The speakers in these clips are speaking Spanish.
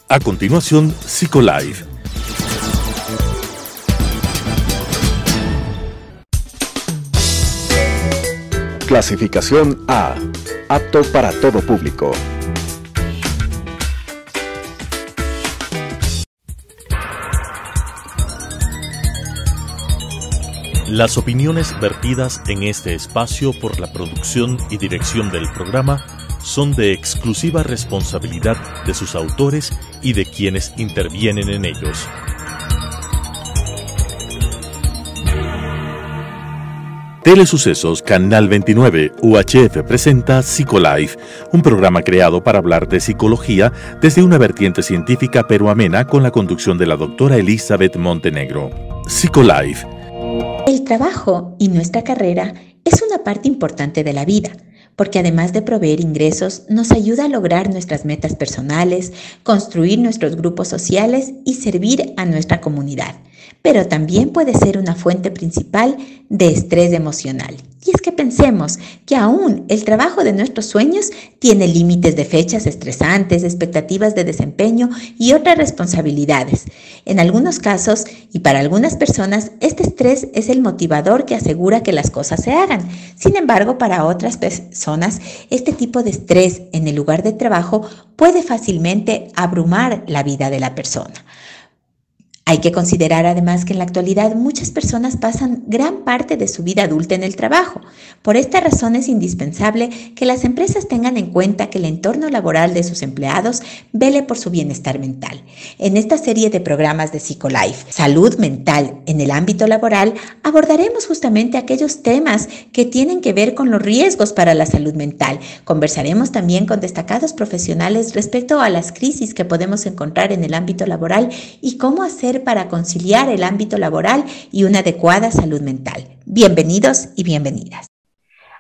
A continuación, Psicolife. Clasificación A. Apto para todo público. Las opiniones vertidas en este espacio por la producción y dirección del programa son de exclusiva responsabilidad de sus autores y de quienes intervienen en ellos. Telesucesos Canal 29 UHF presenta Psicolife, un programa creado para hablar de psicología desde una vertiente científica pero amena con la conducción de la doctora Elizabeth Montenegro. Psicolife. El trabajo y nuestra carrera es una parte importante de la vida, porque además de proveer ingresos, nos ayuda a lograr nuestras metas personales, construir nuestros grupos sociales y servir a nuestra comunidad. Pero también puede ser una fuente principal de estrés emocional. Y es que pensemos que aún el trabajo de nuestros sueños tiene límites de fechas estresantes, expectativas de desempeño y otras responsabilidades. En algunos casos y para algunas personas, este estrés es el motivador que asegura que las cosas se hagan. Sin embargo, para otras personas, este tipo de estrés en el lugar de trabajo puede fácilmente abrumar la vida de la persona. Hay que considerar además que en la actualidad muchas personas pasan gran parte de su vida adulta en el trabajo. Por esta razón es indispensable que las empresas tengan en cuenta que el entorno laboral de sus empleados vele por su bienestar mental. En esta serie de programas de Psicolife, Salud Mental en el ámbito laboral, abordaremos justamente aquellos temas que tienen que ver con los riesgos para la salud mental. Conversaremos también con destacados profesionales respecto a las crisis que podemos encontrar en el ámbito laboral y cómo hacer para conciliar el ámbito laboral y una adecuada salud mental. Bienvenidos y bienvenidas.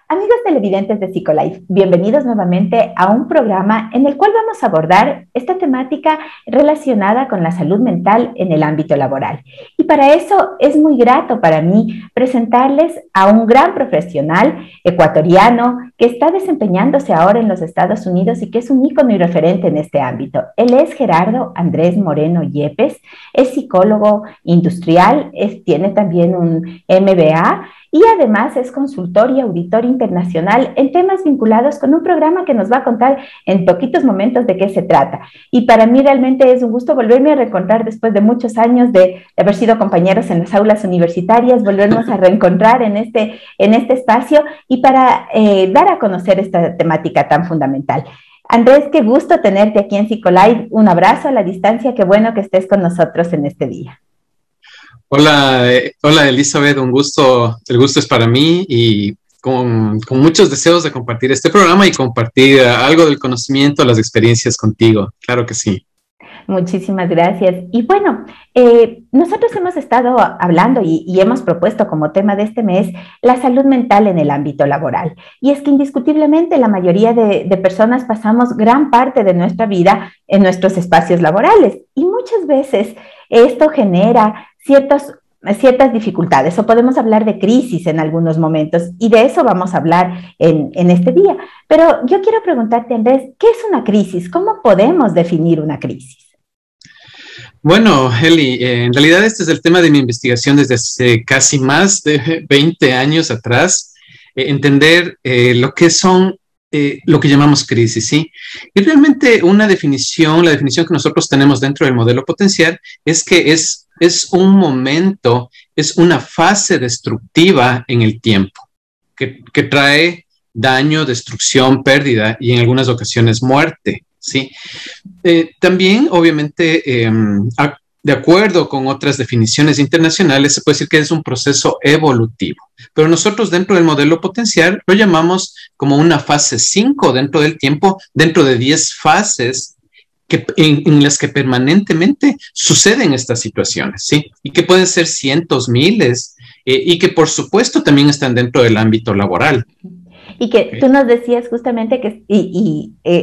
Amigos televidentes de Psicolife, bienvenidos nuevamente a un programa en el cual vamos a abordar esta temática relacionada con la salud mental en el ámbito laboral. Y para eso es muy grato para mí presentarles a un gran profesional ecuatoriano que está desempeñándose ahora en los Estados Unidos y que es un ícono y referente en este ámbito. Él es Gerardo Andrés Moreno Yepes, es psicólogo industrial, tiene también un MBA, y además es consultor y auditor internacional en temas vinculados con un programa que nos va a contar en poquitos momentos de qué se trata. Y para mí realmente es un gusto volverme a reencontrar después de muchos años de haber sido compañeros en las aulas universitarias, volvernos a reencontrar en este espacio y para dar a conocer esta temática tan fundamental. Andrés, qué gusto tenerte aquí en Psicolife. Un abrazo a la distancia, qué bueno que estés con nosotros en este día. Hola Elizabeth, un gusto, el gusto es para mí y con muchos deseos de compartir este programa y compartir algo del conocimiento, las experiencias contigo, claro que sí. Muchísimas gracias. Y bueno, nosotros hemos estado hablando y hemos propuesto como tema de este mes la salud mental en el ámbito laboral. Y es que indiscutiblemente la mayoría de personas pasamos gran parte de nuestra vida en nuestros espacios laborales y muchas veces esto genera ciertas dificultades o podemos hablar de crisis en algunos momentos y de eso vamos a hablar en este día. Pero yo quiero preguntarte, Andrés, ¿qué es una crisis? ¿Cómo podemos definir una crisis? Bueno, Eli, en realidad este es el tema de mi investigación desde hace casi más de 20 años atrás, entender lo que son lo que llamamos crisis, ¿sí? Y realmente la definición que nosotros tenemos dentro del modelo potencial es que es un momento, es una fase destructiva en el tiempo, que trae daño, destrucción, pérdida y en algunas ocasiones muerte, ¿sí? También, obviamente, de acuerdo con otras definiciones internacionales, se puede decir que es un proceso evolutivo. Pero nosotros dentro del modelo potencial lo llamamos como una fase 5 dentro del tiempo, dentro de 10 fases en las que permanentemente suceden estas situaciones, ¿sí? Y que pueden ser cientos, miles, y que por supuesto también están dentro del ámbito laboral. Y que tú nos decías justamente que,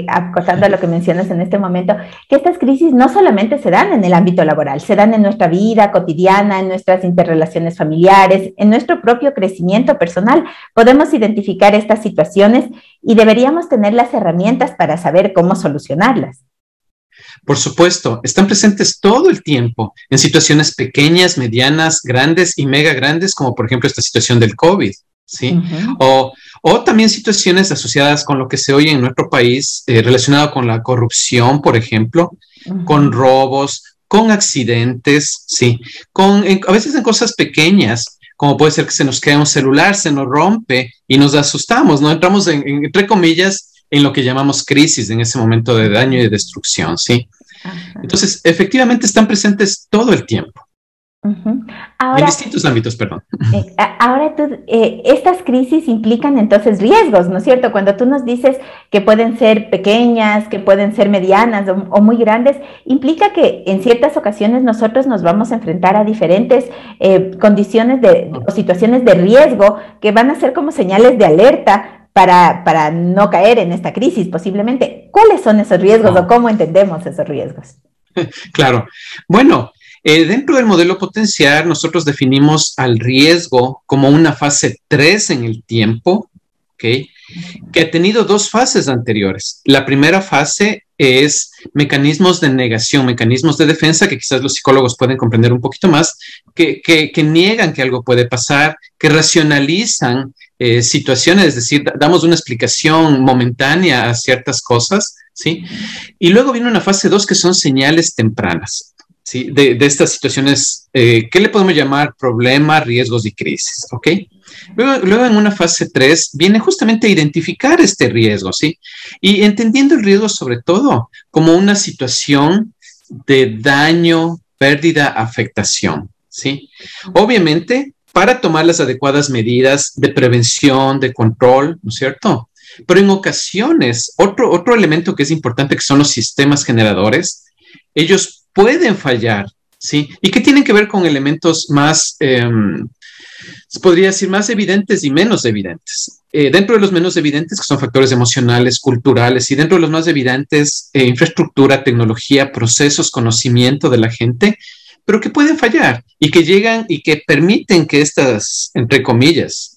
acotando a lo que mencionas en este momento, que estas crisis no solamente se dan en el ámbito laboral, se dan en nuestra vida cotidiana, en nuestras interrelaciones familiares, en nuestro propio crecimiento personal. Podemos identificar estas situaciones y deberíamos tener las herramientas para saber cómo solucionarlas. Por supuesto, están presentes todo el tiempo en situaciones pequeñas, medianas, grandes y mega grandes, como por ejemplo esta situación del COVID, ¿sí? O también situaciones asociadas con lo que se oye en nuestro país, relacionado con la corrupción, por ejemplo, con robos, con accidentes, ¿sí? A veces en cosas pequeñas, como puede ser que se nos quede un celular, se nos rompe y nos asustamos, ¿no? Entramos entre comillas, en lo que llamamos crisis, en ese momento de daño y de destrucción, ¿sí? Ajá. Entonces, efectivamente están presentes todo el tiempo. Ahora, en distintos ámbitos, perdón. Ahora, estas crisis implican entonces riesgos, ¿no es cierto? Cuando tú nos dices que pueden ser pequeñas, que pueden ser medianas o muy grandes, implica que en ciertas ocasiones nosotros nos vamos a enfrentar a diferentes condiciones o situaciones de riesgo que van a ser como señales de alerta para no caer en esta crisis posiblemente. ¿Cuáles son esos riesgos o cómo entendemos esos riesgos? Claro. Bueno, dentro del modelo potencial nosotros definimos al riesgo como una fase 3 en el tiempo, ¿okay? Que ha tenido dos fases anteriores. La primera fase es mecanismos de negación, mecanismos de defensa, que quizás los psicólogos pueden comprender un poquito más, que niegan que algo puede pasar, que racionalizan situaciones, es decir, damos una explicación momentánea a ciertas cosas, ¿sí? Y luego viene una fase 2 que son señales tempranas, ¿sí? De estas situaciones, ¿qué le podemos llamar? Problemas, riesgos y crisis, ¿ok? Luego en una fase 3 viene justamente a identificar este riesgo, ¿sí? Y entendiendo el riesgo sobre todo como una situación de daño, pérdida, afectación, ¿sí? Obviamente, para tomar las adecuadas medidas de prevención, de control, ¿no es cierto? Pero en ocasiones, otro elemento que es importante, que son los sistemas generadores, ellos pueden fallar, ¿sí? Y que tienen que ver con elementos más, se podría decir, más evidentes y menos evidentes. Dentro de los menos evidentes, que son factores emocionales, culturales, y dentro de los más evidentes, infraestructura, tecnología, procesos, conocimiento de la gente, pero que pueden fallar y que llegan y que permiten que estas, entre comillas,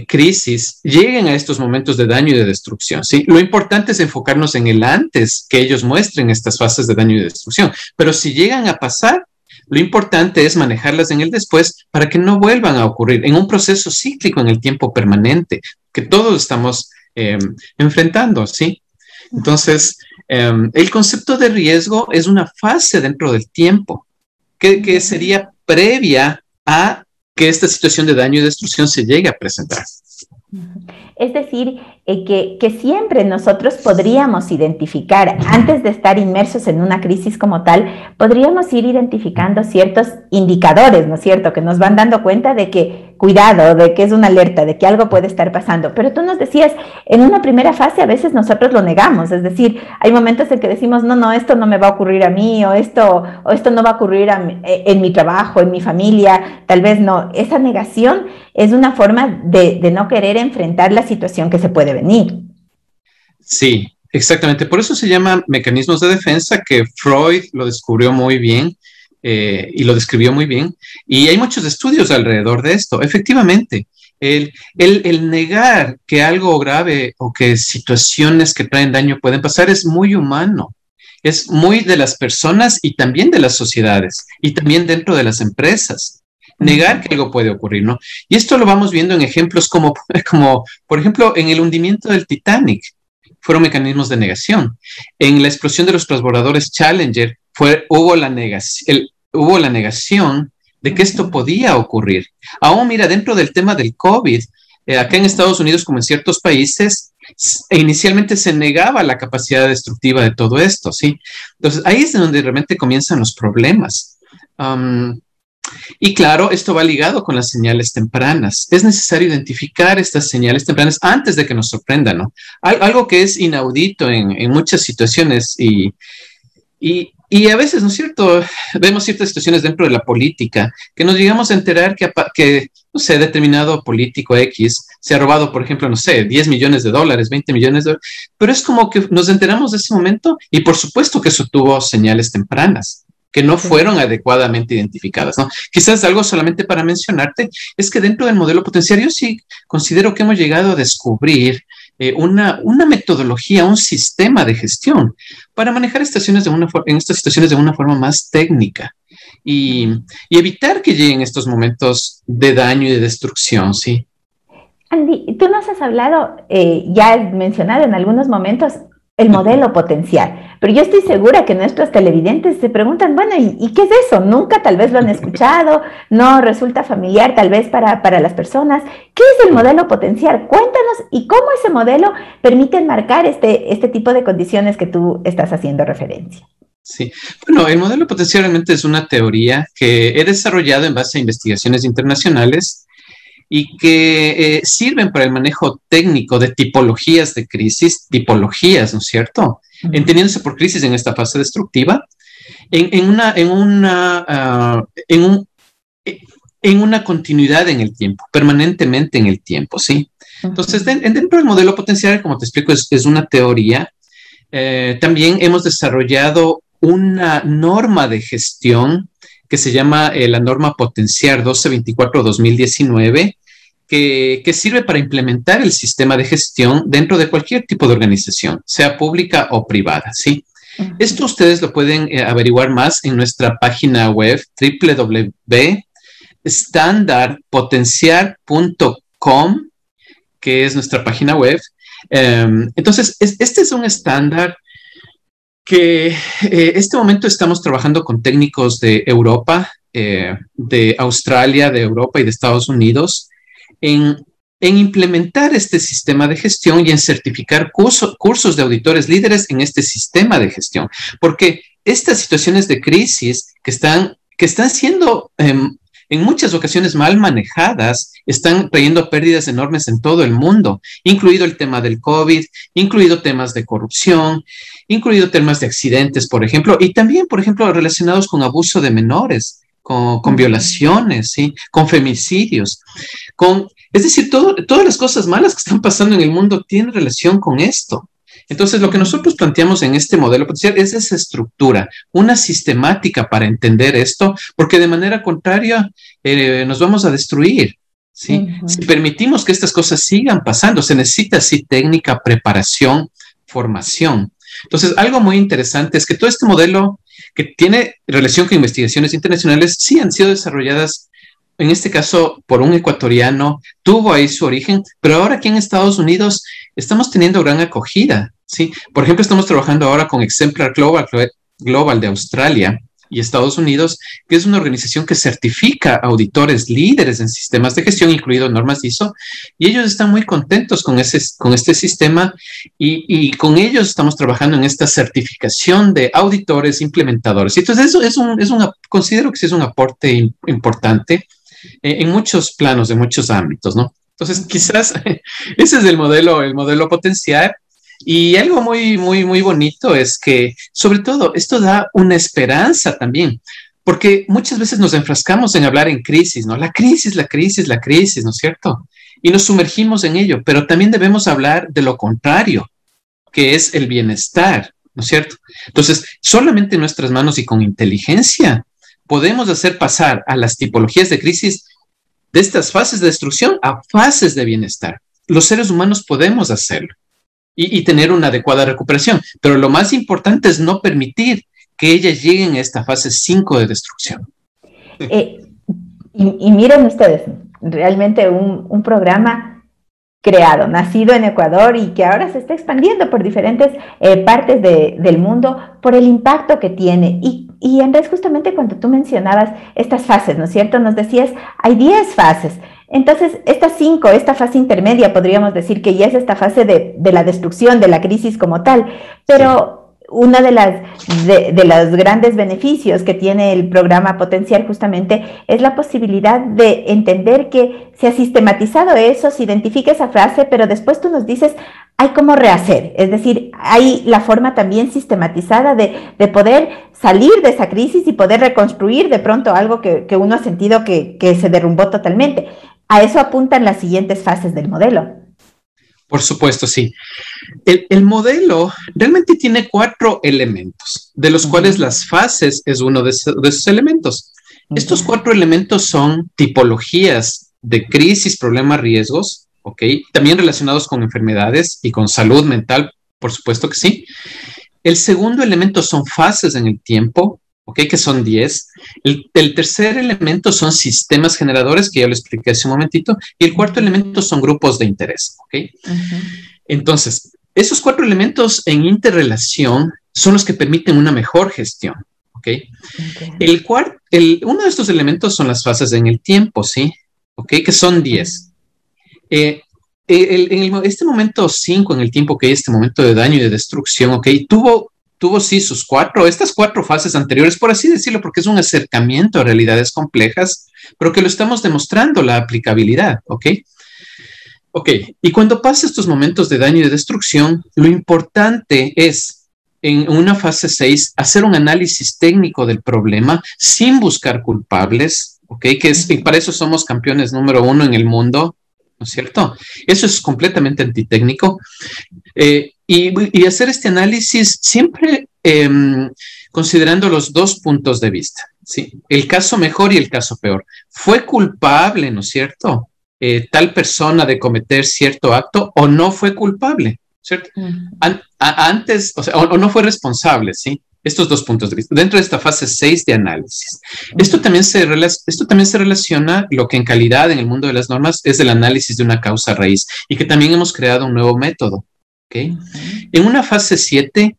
crisis lleguen a estos momentos de daño y de destrucción, ¿sí? Lo importante es enfocarnos en el antes, que ellos muestren estas fases de daño y de destrucción, pero si llegan a pasar, lo importante es manejarlas en el después para que no vuelvan a ocurrir en un proceso cíclico en el tiempo permanente, que todos estamos enfrentando, ¿sí? Entonces, el concepto de riesgo es una fase dentro del tiempo, que sería previa a que esta situación de daño y destrucción se llegue a presentar. Es decir, que siempre nosotros podríamos identificar, antes de estar inmersos en una crisis como tal, podríamos ir identificando ciertos indicadores, ¿no es cierto?, que nos van dando cuenta de que, cuidado, de que es una alerta, de que algo puede estar pasando. Pero tú nos decías, en una primera fase a veces nosotros lo negamos, es decir, hay momentos en que decimos, no, esto no me va a ocurrir a mí, o esto no va a ocurrir en mi trabajo, en mi familia, tal vez no. Esa negación es una forma de no querer enfrentar la situación que se puede venir. Sí, exactamente. Por eso se llama mecanismos de defensa, que Freud lo descubrió muy bien y lo describió muy bien. Y hay muchos estudios alrededor de esto. Efectivamente, el negar que algo grave o que situaciones que traen daño pueden pasar es muy humano. Es muy de las personas y también de las sociedades y también dentro de las empresas. Negar que algo puede ocurrir, ¿no? Y esto lo vamos viendo en ejemplos como, por ejemplo, en el hundimiento del Titanic, fueron mecanismos de negación. En la explosión de los transbordadores Challenger, hubo la negación de que esto podía ocurrir. Aún, mira, dentro del tema del COVID, acá en Estados Unidos, como en ciertos países, inicialmente se negaba la capacidad destructiva de todo esto, ¿sí? Entonces, ahí es donde realmente comienzan los problemas. Y claro, esto va ligado con las señales tempranas. Es necesario identificar estas señales tempranas antes de que nos sorprendan, ¿no? Algo que es inaudito en muchas situaciones y a veces, ¿no es cierto? Vemos ciertas situaciones dentro de la política que nos llegamos a enterar que no sé, determinado político X se ha robado, por ejemplo, no sé, 10 millones de dólares, 20 millones de dólares, pero es como que nos enteramos de ese momento y por supuesto que eso tuvo señales tempranas que no fueron adecuadamente identificadas, ¿no? Quizás algo solamente para mencionarte es que dentro del modelo potencial yo sí considero que hemos llegado a descubrir una metodología, un sistema de gestión para manejar en estas situaciones de una forma más técnica y evitar que lleguen estos momentos de daño y de destrucción, ¿sí? Andy, tú nos has hablado, ya has mencionado en algunos momentos el modelo potencial, pero yo estoy segura que nuestros televidentes se preguntan, bueno, ¿y qué es eso? Nunca tal vez lo han escuchado, no resulta familiar tal vez para las personas. ¿Qué es el modelo potencial? Cuéntanos y cómo ese modelo permite enmarcar este tipo de condiciones que tú estás haciendo referencia. Sí, bueno, el modelo potencial realmente es una teoría que he desarrollado en base a investigaciones internacionales y que sirven para el manejo técnico de tipologías de crisis, ¿no es cierto? Entendiéndose por crisis en esta fase destructiva, en una continuidad en el tiempo, permanentemente en el tiempo, ¿sí? Entonces, dentro del modelo potencial, como te explico, es una teoría. También hemos desarrollado una norma de gestión que se llama la norma Potenciar 1224-2019, que sirve para implementar el sistema de gestión dentro de cualquier tipo de organización, sea pública o privada, ¿sí? Esto ustedes lo pueden averiguar más en nuestra página web www.standardpotenciar.com, que es nuestra página web. Entonces, este es un estándar que este momento estamos trabajando con técnicos de Europa, de Australia, de Europa y de Estados Unidos en implementar este sistema de gestión y en certificar cursos de auditores líderes en este sistema de gestión. Porque estas situaciones de crisis que están siendo en muchas ocasiones mal manejadas, están trayendo pérdidas enormes en todo el mundo, incluido el tema del COVID, incluido temas de corrupción, incluido temas de accidentes, por ejemplo, y también, por ejemplo, relacionados con abuso de menores, con violaciones, ¿sí? Con femicidios, es decir, todas las cosas malas que están pasando en el mundo tienen relación con esto. Entonces, lo que nosotros planteamos en este modelo potencial es esa estructura, una sistemática para entender esto, porque de manera contraria nos vamos a destruir, ¿sí? Si permitimos que estas cosas sigan pasando, se necesita así técnica, preparación, formación. Entonces, algo muy interesante es que todo este modelo que tiene relación con investigaciones internacionales sí han sido desarrolladas, en este caso, por un ecuatoriano, tuvo ahí su origen, pero ahora aquí en Estados Unidos estamos teniendo gran acogida, ¿sí? Por ejemplo, estamos trabajando ahora con Exemplar Global de Australia y Estados Unidos, que es una organización que certifica auditores líderes en sistemas de gestión, incluido normas ISO, y ellos están muy contentos con este sistema y con ellos estamos trabajando en esta certificación de auditores implementadores. Entonces, eso considero que sí es un aporte importante en muchos planos, en muchos ámbitos, ¿no? Entonces, quizás ese es el modelo potencial. Y algo muy, muy, muy bonito es que, sobre todo, esto da una esperanza también, porque muchas veces nos enfrascamos en hablar en crisis, ¿no? La crisis, ¿no es cierto? Y nos sumergimos en ello, pero también debemos hablar de lo contrario, que es el bienestar, ¿no es cierto? Entonces, solamente en nuestras manos y con inteligencia podemos hacer pasar a las tipologías de crisis de estas fases de destrucción a fases de bienestar. Los seres humanos podemos hacerlo y tener una adecuada recuperación, pero lo más importante es no permitir que ellas lleguen a esta fase 5 de destrucción. Y miren ustedes, realmente un programa creado, nacido en Ecuador y que ahora se está expandiendo por diferentes partes del mundo por el impacto que tiene. Y Andrés, justamente cuando tú mencionabas estas fases, ¿no es cierto? Nos decías, hay 10 fases. Entonces, estas 5, esta fase intermedia, podríamos decir que ya es esta fase de la destrucción, de la crisis como tal, pero... Sí. Uno de los grandes beneficios que tiene el programa Potenciar justamente es la posibilidad de entender que se ha sistematizado eso, se identifica esa frase, pero después tú nos dices, hay cómo rehacer, es decir, hay la forma también sistematizada de poder salir de esa crisis y poder reconstruir de pronto algo que uno ha sentido que se derrumbó totalmente. A eso apuntan las siguientes fases del modelo. Por supuesto, sí. El modelo realmente tiene 4 elementos, de los cuales las fases es uno de esos elementos. Estos 4 elementos son tipologías de crisis, problemas, riesgos, ¿ok? También relacionados con enfermedades y con salud mental, por supuesto que sí. El segundo elemento son fases en el tiempo, ¿ok? Que son 10. El tercer elemento son sistemas generadores, que ya lo expliqué hace un momentito. Y el cuarto elemento son grupos de interés, ¿ok? Entonces, esos 4 elementos en interrelación son los que permiten una mejor gestión, ¿ok? Uno de estos elementos son las fases en el tiempo, ¿sí? ¿Ok? Que son 10. Este momento 5 en el tiempo, que hay este momento de daño y de destrucción, ¿ok? Tuvo sí estas 4 fases anteriores, por así decirlo, porque es un acercamiento a realidades complejas, pero que lo estamos demostrando la aplicabilidad, ¿ok? Ok, y cuando pasa estos momentos de daño y de destrucción, lo importante es, en una fase 6, hacer un análisis técnico del problema sin buscar culpables, ¿ok? Para eso somos campeones número 1 en el mundo, ¿no es cierto? Eso es completamente antitécnico. Y hacer este análisis siempre considerando los 2 puntos de vista, ¿sí? El caso mejor y el caso peor. ¿Fue culpable, no es cierto, tal persona de cometer cierto acto, o no fue culpable, ¿cierto? Antes, o no fue responsable, ¿sí? Estos 2 puntos de vista, dentro de esta fase 6 de análisis. Esto también se relaciona lo que en calidad en el mundo de las normas es el análisis de una causa raíz, y que también hemos creado un nuevo método, ¿ok? En una fase 7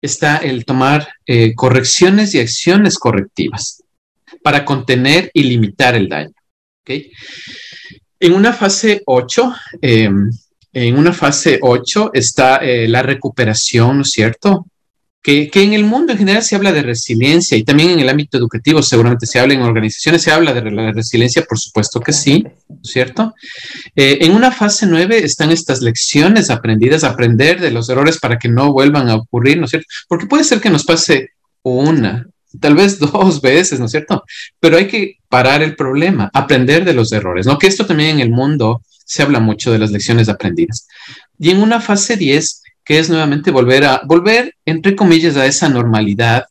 está el tomar correcciones y acciones correctivas para contener y limitar el daño, ¿ok? En una fase 8, está la recuperación, ¿no es cierto? Que en el mundo en general se habla de resiliencia, y también en el ámbito educativo seguramente se habla, en organizaciones se habla de la resiliencia, por supuesto que sí, ¿no es cierto? En una fase 9 están estas lecciones aprendidas, aprender de los errores para que no vuelvan a ocurrir, ¿no es cierto? Porque puede ser que nos pase una, tal vez 2 veces, ¿no es cierto? Pero hay que parar el problema, aprender de los errores, ¿no? Que esto también en el mundo se habla mucho de las lecciones aprendidas. Y en una fase 10, que es nuevamente volver, entre comillas, a esa normalidad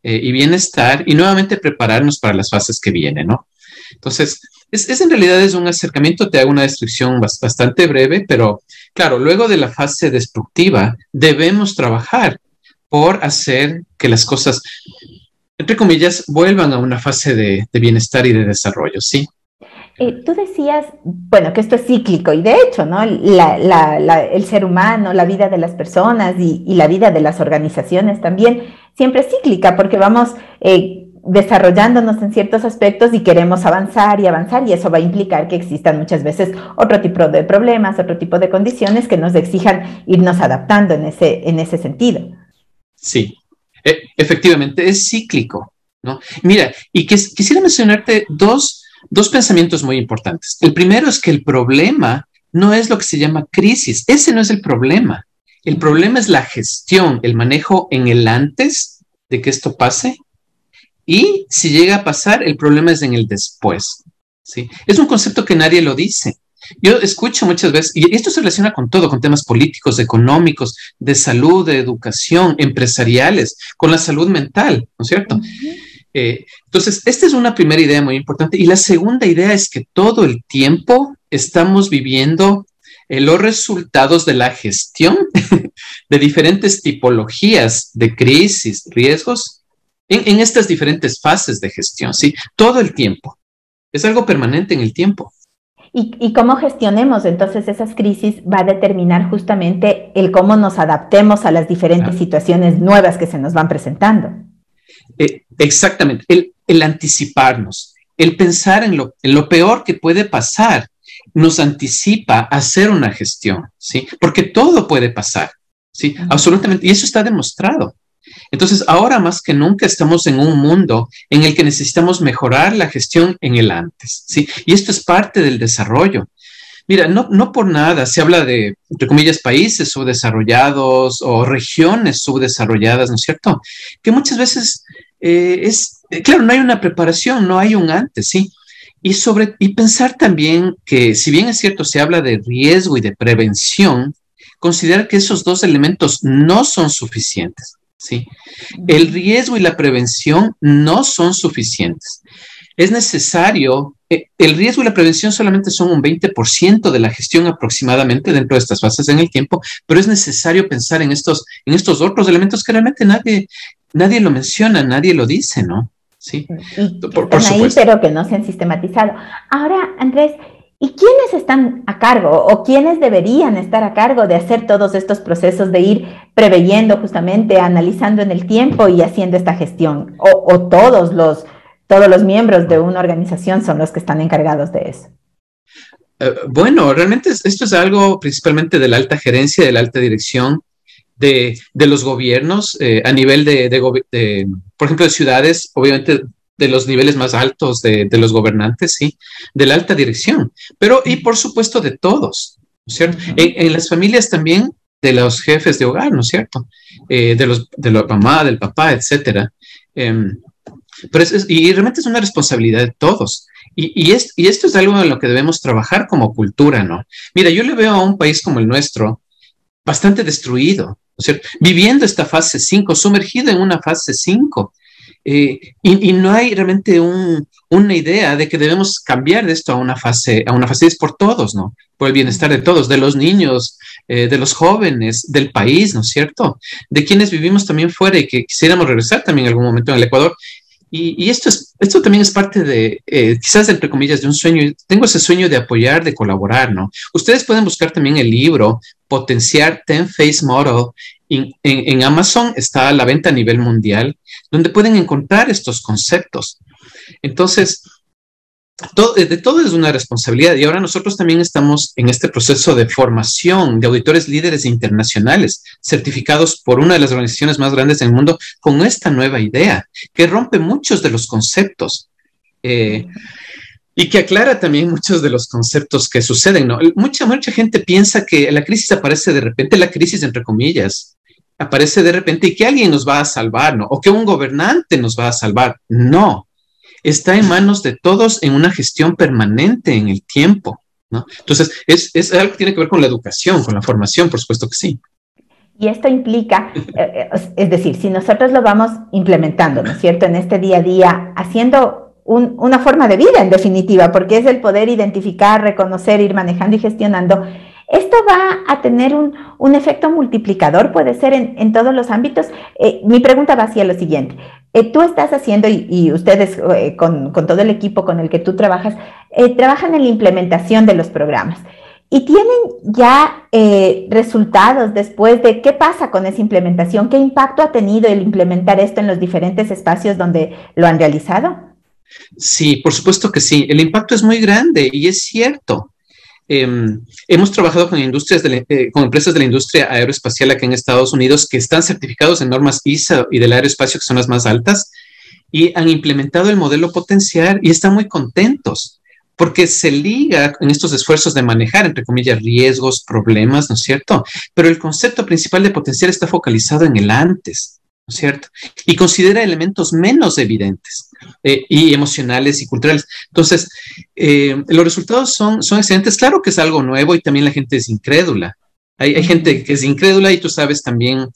y bienestar, y nuevamente prepararnos para las fases que vienen, ¿no? Entonces, en realidad es un acercamiento, te hago una descripción bastante breve, pero claro, luego de la fase destructiva, debemos trabajar por hacer que las cosas, entre comillas, vuelvan a una fase de bienestar y de desarrollo, ¿sí? Tú decías, bueno, que esto es cíclico, y de hecho, ¿no? El ser humano, la vida de las personas y la vida de las organizaciones también siempre es cíclica, porque vamos desarrollándonos en ciertos aspectos y queremos avanzar, y eso va a implicar que existan muchas veces otro tipo de problemas, otro tipo de condiciones que nos exijan irnos adaptando en ese sentido. Sí, efectivamente, es cíclico, ¿no? Mira, y quisiera mencionarte dos pensamientos muy importantes. El primero es que el problema no es lo que se llama crisis. Ese no es el problema. El problema es la gestión, el manejo en el antes de que esto pase. Y si llega a pasar, el problema es en el después, ¿sí? Es un concepto que nadie lo dice. Yo escucho muchas veces, y esto se relaciona con todo, con temas políticos, económicos, de salud, de educación, empresariales, con la salud mental, ¿no es cierto? Entonces, esta es una primera idea muy importante. Y la segunda idea es que todo el tiempo estamos viviendo los resultados de la gestión de diferentes tipologías de crisis, riesgos, en estas diferentes fases de gestión, ¿sí? Todo el tiempo. Es algo permanente en el tiempo. Y cómo gestionemos entonces esas crisis va a determinar justamente el cómo nos adaptemos a las diferentes situaciones nuevas que se nos van presentando. Exactamente, el anticiparnos, el pensar en lo peor que puede pasar, nos anticipa a hacer una gestión, ¿sí? Porque todo puede pasar, ¿sí? Absolutamente, y eso está demostrado. Entonces, ahora más que nunca estamos en un mundo en el que necesitamos mejorar la gestión en el antes, ¿sí? Y esto es parte del desarrollo. Mira, no por nada se habla de, entre comillas, países subdesarrollados o regiones subdesarrolladas, ¿no es cierto? Que muchas veces claro, no hay una preparación, no hay un antes, ¿sí? Y pensar también que, si bien es cierto, se habla de riesgo y de prevención, considerar que esos 2 elementos no son suficientes, ¿sí? El riesgo y la prevención no son suficientes. es necesario, el riesgo y la prevención solamente son un 20% de la gestión aproximadamente dentro de estas fases en el tiempo, pero es necesario pensar en estos otros elementos que realmente nadie lo menciona, nadie lo dice, ¿no? Sí, por supuesto. Ahí, pero que no se han sistematizado. Ahora, Andrés, ¿y quiénes están a cargo o quiénes deberían estar a cargo de hacer todos estos procesos de ir preveyendo justamente, analizando en el tiempo y haciendo esta gestión? ¿O todos los miembros de una organización son los que están encargados de eso? Bueno, realmente esto es algo principalmente de la alta gerencia, de la alta dirección, de los gobiernos a nivel por ejemplo, de ciudades, obviamente de los niveles más altos de los gobernantes, sí, de la alta dirección, pero y por supuesto de todos, ¿no es cierto? En las familias también de los jefes de hogar, ¿no es cierto? De la mamá, del papá, etcétera. Pero y realmente es una responsabilidad de todos. Y esto es algo en lo que debemos trabajar como cultura, ¿no? Mira, yo le veo a un país como el nuestro bastante destruido, ¿no es cierto? Viviendo esta fase 5, sumergido en una fase 5. Y no hay realmente una idea de que debemos cambiar de esto a una fase 10 por todos, ¿no? Por el bienestar de todos, de los niños, de los jóvenes, del país, ¿no es cierto? De quienes vivimos también fuera y que quisiéramos regresar también en algún momento en el Ecuador. Y esto también es parte de, quizás entre comillas, de un sueño. Tengo ese sueño de apoyar, de colaborar, ¿no? Ustedes pueden buscar también el libro Potenciar 10 Phase Model. En Amazon está a la venta a nivel mundial, donde pueden encontrar estos conceptos. Entonces, de todo es una responsabilidad. Y ahora nosotros también estamos en este proceso de formación de auditores líderes internacionales, certificados por una de las organizaciones más grandes del mundo, con esta nueva idea, que rompe muchos de los conceptos y que aclara también muchos de los conceptos que suceden, ¿no? Mucha gente piensa que la crisis aparece de repente, la crisis entre comillas, aparece de repente y que alguien nos va a salvar, ¿no? O que un gobernante nos va a salvar. No. Está en manos de todos en una gestión permanente en el tiempo, ¿no? Entonces, es algo que tiene que ver con la educación, con la formación, por supuesto que sí. Y esto implica, es decir, si nosotros lo vamos implementando, ¿no es cierto?, en este día a día, haciendo una forma de vida, en definitiva, porque es el poder identificar, reconocer, ir manejando y gestionando, esto va a tener un efecto multiplicador, puede ser en todos los ámbitos. Mi pregunta va hacia lo siguiente. Tú estás haciendo, y ustedes con todo el equipo con el que tú trabajas, trabajan en la implementación de los programas. ¿Y tienen ya resultados después de qué pasa con esa implementación? ¿Qué impacto ha tenido el implementar esto en los diferentes espacios donde lo han realizado? Sí, por supuesto que sí. El impacto es muy grande y es cierto. Hemos trabajado con con empresas de la industria aeroespacial aquí en Estados Unidos que están certificados en normas ISO y del aeroespacio, que son las más altas, y han implementado el modelo Potenciar y están muy contentos porque se liga en estos esfuerzos de manejar, entre comillas, riesgos, problemas, ¿no es cierto? Pero el concepto principal de Potenciar está focalizado en el antes, ¿no es cierto? Y considera elementos menos evidentes y emocionales y culturales. Entonces, los resultados son excelentes. Claro que es algo nuevo y también la gente es incrédula. Hay gente que es incrédula y tú sabes también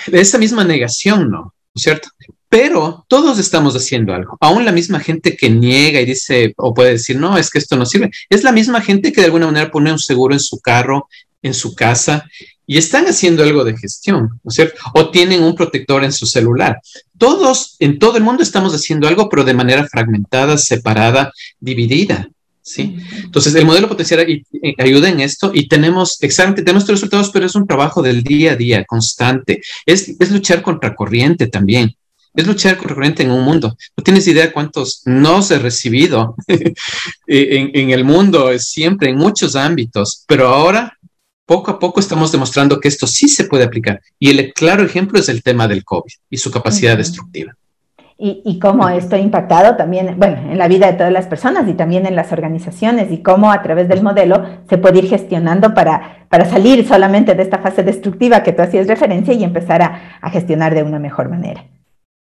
de esa misma negación, ¿no es cierto? Pero todos estamos haciendo algo. Aún la misma gente que niega y dice, o puede decir, no, es que esto no sirve. Es la misma gente que de alguna manera pone un seguro en su carro, en su casa, y están haciendo algo de gestión, ¿no es cierto? O tienen un protector en su celular. Todos, en todo el mundo estamos haciendo algo, pero de manera fragmentada, separada, dividida, ¿sí? Entonces, el modelo Potenciar ayuda en esto y tenemos estos resultados, pero es un trabajo del día a día, constante. Es luchar contra corriente también. Es luchar contra corriente en un mundo. No tienes idea cuántos nos he recibido en el mundo, siempre, en muchos ámbitos, pero ahora poco a poco estamos demostrando que esto sí se puede aplicar. Y el claro ejemplo es el tema del COVID y su capacidad destructiva. Y cómo esto ha impactado también, bueno, en la vida de todas las personas y también en las organizaciones, y cómo a través del modelo se puede ir gestionando para salir solamente de esta fase destructiva que tú hacías referencia y empezar a gestionar de una mejor manera.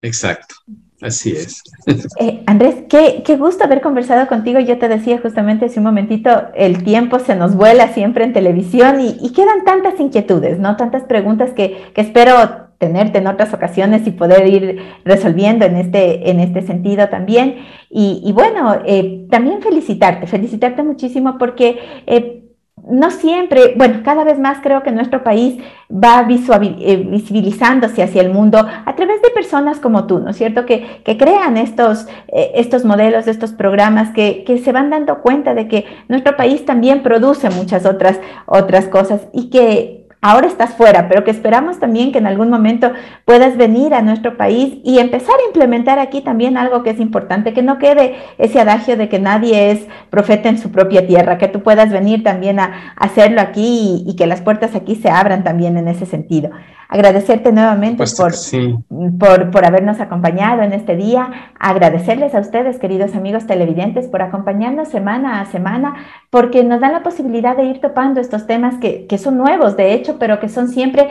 Exacto. Así es. Andrés, qué gusto haber conversado contigo. Yo te decía justamente hace un momentito, el tiempo se nos vuela siempre en televisión y quedan tantas inquietudes, ¿no? Tantas preguntas que espero tenerte en otras ocasiones y poder ir resolviendo en este sentido también. Y bueno, también felicitarte muchísimo porque no siempre, bueno, cada vez más creo que nuestro país va visibilizándose hacia el mundo a través de personas como tú, ¿no es cierto? Que crean estos modelos, estos programas que se van dando cuenta de que nuestro país también produce muchas otras cosas y que ahora estás fuera, pero que esperamos también que en algún momento puedas venir a nuestro país y empezar a implementar aquí también algo que es importante, que no quede ese adagio de que nadie es profeta en su propia tierra, que tú puedas venir también a hacerlo aquí y que las puertas aquí se abran también en ese sentido. Agradecerte nuevamente por habernos acompañado en este día, agradecerles a ustedes, queridos amigos televidentes, por acompañarnos semana a semana, porque nos dan la posibilidad de ir topando estos temas que son nuevos, de hecho, pero que son siempre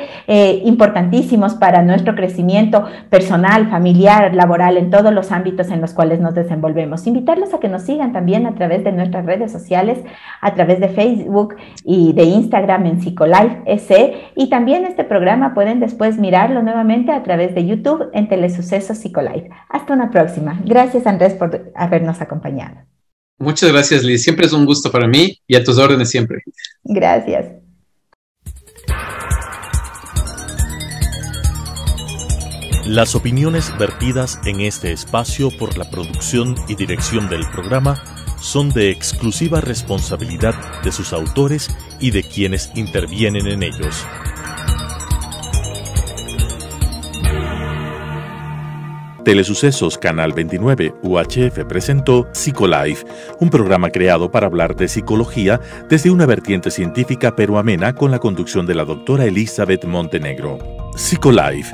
importantísimos para nuestro crecimiento personal, familiar, laboral, en todos los ámbitos en los cuales nos desenvolvemos. Invitarlos a que nos sigan también a través de nuestras redes sociales, a través de Facebook y de Instagram en Psicolife SE, y también este programa pueden después mirarlo nuevamente a través de YouTube en Telesucesos Psicolife. Hasta una próxima. Gracias, Andrés, por habernos acompañado. Muchas gracias, Liz. Siempre es un gusto para mí y a tus órdenes siempre. Gracias. Las opiniones vertidas en este espacio por la producción y dirección del programa son de exclusiva responsabilidad de sus autores y de quienes intervienen en ellos. Telesucesos Canal 29 UHF presentó Psicolife, un programa creado para hablar de psicología desde una vertiente científica pero amena con la conducción de la doctora Elizabeth Montenegro. Psicolife,